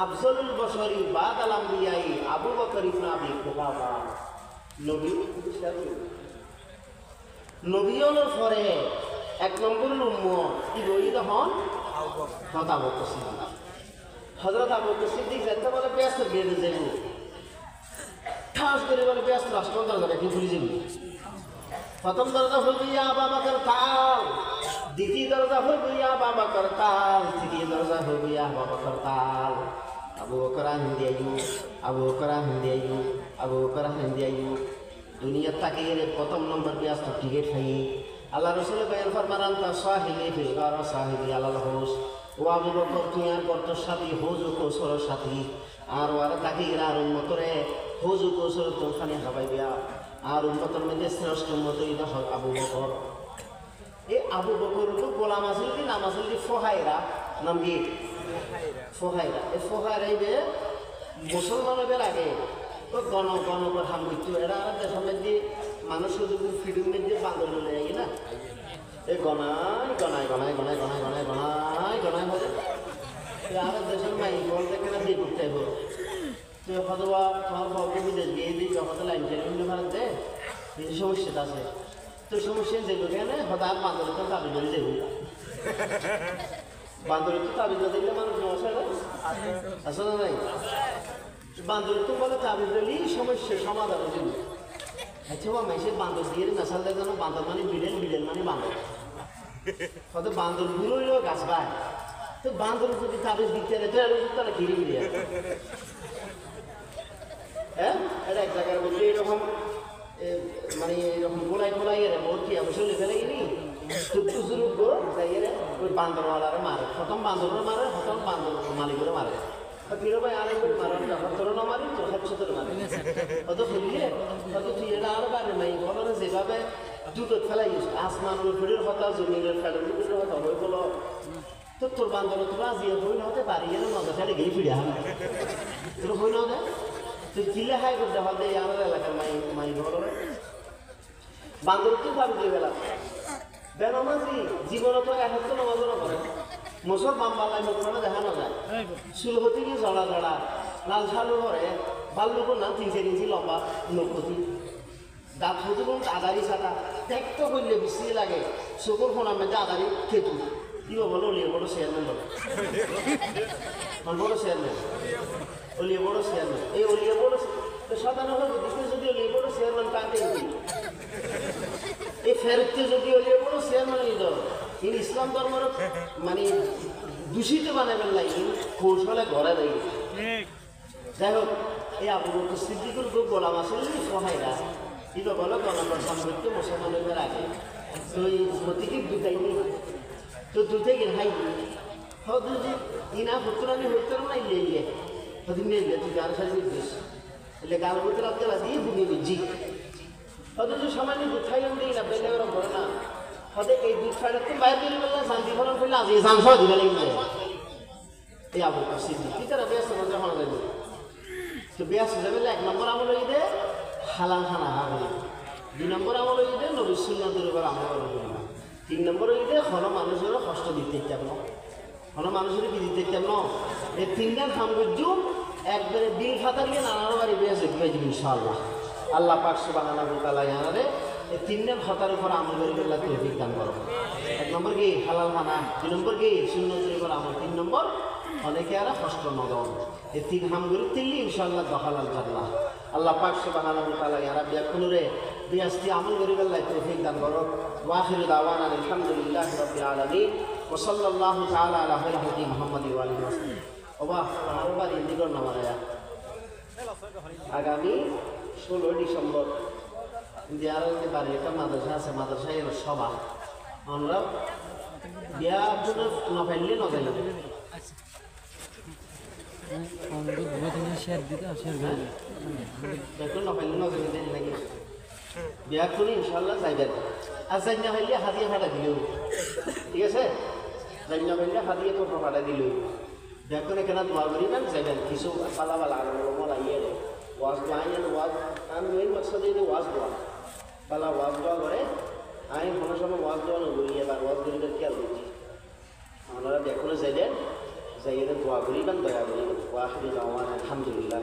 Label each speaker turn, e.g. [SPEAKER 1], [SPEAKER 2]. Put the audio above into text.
[SPEAKER 1] আফজলুল বশরি বাদাল আমবিয়াই আবু বকর ইবনে আবি কুহাফা নবী নবীর পরে এক নম্বর উম্মত কি রইল হন হযরত আবু বকর সিদ্দিক। হযরত আবু বকর সিদ্দিক যেতে বলে ব্যস্ত গেড়ে যাইব ঠাস করে বলে ব্যস্ত রাষ্ট্র দরজা কি খুলে যাবে। প্রথম দরজা হইবে ইয়া আবু বকর তাল, দ্বিতীয় দরজা হইবে ইয়া আবু বকর তাল, তৃতীয় দরজা হইবে ইয়া আবু বকর তাল। আবু বকর হিন্দি আইয়ু, আবু বকর হিন্দি আইয়ু, আবু বকর হিন্দি আইয়ু। দুনিয়ার তাকে প্রথম নম্বর ব্যস্ত টিকিট খাই আল্লাহ রসুল বয়ান ফরমান তা সাহিলি ফিল গার সাহিলি আলাল হোস। ও আবু বকর তুই আর বর্তর সাথী হোজ ও কৌশল সাথী আর ওরা তাকে আর উন্মতরে হোজ ও কৌশল তোখানে হাবাই বিয়া আর উন্মতর মধ্যে শ্রেষ্ঠ উন্মত এটা হয় আবু বকর। এই আবু বকর তো গোলাম আসল কি নাম আসল কি ফহাইরা, নাম কি ফহাইরা। এই ফহাইরাইবে মুসলমানের আগে তো গণ হাম করতো এরা আর দেশের মধ্যে মানুষের যদি ফিডুর মধ্যে বাঁধর লয়ে আই না এই গনায় গনায় গনায় গনায় গনায় গনায় গনায় গনায় হবে আর দেশের মাই বল দেখে না দিয়ে করতে হবে। তুই হয়তো তোমার বাবু বিদেশ দিয়ে দিই যখন লাইন চালিয়ে ভারত দে এই সমস্যাটা আছে। তো সমস্যা যাইব কেন হয়তো আর বাঁধরে তো দাবি করে যাইব, বাঁধরে তো দাবি করে দিলে মানুষ সমস্যা আছে না নাই। বাঁধর তো বলে দাবি দিলেই সমস্যার সমাধান হয়ে যাবে। আচ্ছা বাবা সে বাঁধর দিয়ে মেশাল দেয় যেন বাঁধর মানে বিড়েল, বিড়েল মানে বাঁধর, হয়তো বাঁধর গুলোইও গাছ পায়। তো বাঁধর যদি তাবিজ দিতে তারা ঘিরে ঘিরে হ্যাঁ এটা এক জায়গার মধ্যে এরকম মানে এরকম গোলাই গোলাই এর ভর্তি অবশ্যই লিখে লাগেনি বুজুর্গ যাই ওই বান্দরওয়ালারে মারে, প্রথম বান্দরে মারে, প্রথম বান্দর মালিকের মারে। ফিরো ভাই আরেকবার মারো তোর না মারি তোর হচ্ছে তোর মারি অত ফেলিয়ে অত তুই এটা আরো বাইরে নাই বলো না যেভাবে দুটো ফেলাই আসমানের ফিরের কথা জমিনের ফেলের দুটোর কথা হয়ে বলো তো তোর বান্দর তোরা জিয়ে হই না হতে পারি না নজর ফেলে গিয়ে ফিরে হবে তোর হই না হতে তুই কিলে হাই করতে হবে আমার এলাকার মাই বলো বান্দর তো ভাবি দিয়ে গেলাম বেনামাজি জীবনে তো এক হচ্ছে নামাজও করে মোসর বাম্বালায় মুখখানে দেখানো যায় সুলভতি কি জড়া জড়া লাল সালু করে বাল্যকুর না 3-4 ইঞ্চি লম্বা নৌকতি দাঁত হতে কোন আদারি ছাটা দেখতে করলে বেশি লাগে চকুর ফোনার মধ্যে আদারি খেতু কি বলো অলিয়ে বড় চেয়ারম্যান বলো বড় চেয়ারম্যান অলিয়ে বড় চেয়ারম্যান এই অলিয়ে বড় সাধারণত যদি অলিয়ে বড় চেয়ারম্যান কাকে এই ফেরতকে যদি অলিয়ে বড় চেয়ারম্যান ইন ইসলাম ধর্মের মানে দূষিত বানাবেন লাগে কৌশলে ঘরে দেয়। যাই হোক এই আবু বকর সিদ্দিকুর খুব গোলাম আসলে সহায়রা এটা বলো গণপর সাম্রাজ্য মুসলমানদের আগে তো এই প্রতীকে দুটাইনি তো দুটাই হাই হয়তো যে ইনা হত্তরানি হত্তর না ইয়ে হয়তো নিয়ে তুই গান সারি দিস এলে গান হতে রাখতে দিয়ে বুঝিয়ে বুঝি হয়তো যে সামান্য দুটাই আমি দিই না বেলে ওরা করে না হয়তো এই দুধ ছাড়া তো বাইরে বেরিয়ে বললে শান্তি ফলন করলে আজ এই জানসা দিবে লাগবে এই আবু বকর সিদ্দিক কি তারা ব্যস্ত মধ্যে হওয়া যাবে তো ব্যস্ত যাবে 1 নম্বর আমল হইতে হালাল খানা হবে, 2 নম্বর আমল হইতে নবী সুন্নাতের উপর আমল করবে, 3 নম্বর হইতে হলো মানুষেরও কষ্ট দিতে চান না, হলো মানুষের কি দিতে চান না। এই 3টা সাম্রাজ্য একবারে দিল খাতারিয়ে নানার বাড়ি বেঁচে পেয়েছি ইনশাআল্লাহ। আল্লাহ পাক সুবহানাহু ওয়া তাআলা জানারে এই 3টা খাতার উপর আমল করে আল্লাহ তৌফিক দান করো। 1 নম্বর কি হালাল খানা, 2 নম্বর কি সুন্নতের উপর আমল, 3 নম্বর অনেকে আর কষ্ট নগর। এই 3 হামগুলো তিনলি ইনশাআল্লাহ দখালাল জান্নাহ। আল্লাহ পাক সুবহানাহু ওয়া তাআলা ইয়া রাব্বি কুনুরে বিয়াসতি আমল করে আল্লাহ তৌফিক দান করো। ওয়া আখিরু দাওয়ানা আলহামদুলিল্লাহি রাব্বিল আলামিন ওয়া সাল্লাল্লাহু তাআলা আলা খায়রি মুহাম্মাদি ওয়া আলিহি ওয়াসাল্লাম। ওবা আমার বাড়ি দিগর নামায়া আগামী 16 ডিসেম্বর দিয়ারে বাড়ি একটা মাদ্রাসা আছে, মাদ্রাসায় এর সভা আমরা বিয়া জন্য না ফেললে না যাই বিয়া করে ইনশাল্লাহ যাইবেন। আর জান্না হইলে হাতিয়ে ফাটা দিলেও ঠিক আছে, জান্না হইলে হাতিয়ে তো ফাটা দিলেও বিয়া করে কেন দোয়া করিবেন যাইবেন। কিছু পালা পালা মলা ইয়ে ওয়াজ দোয়াইন ওয়াজ আমি মেইন মকসদ এই ওয়াজ দোয়া পালা ওয়াজ দোয়া করে আমি কোনো সময় ওয়াজ দোয়া নগরি এবার ওয়াজ করিবেন খেয়াল করছি আপনারা দেখুন যাইবেন যাইয়ে দোয়া করিবেন দয়া করিবেন। ওয়াহিদ আলহামদুলিল্লাহ।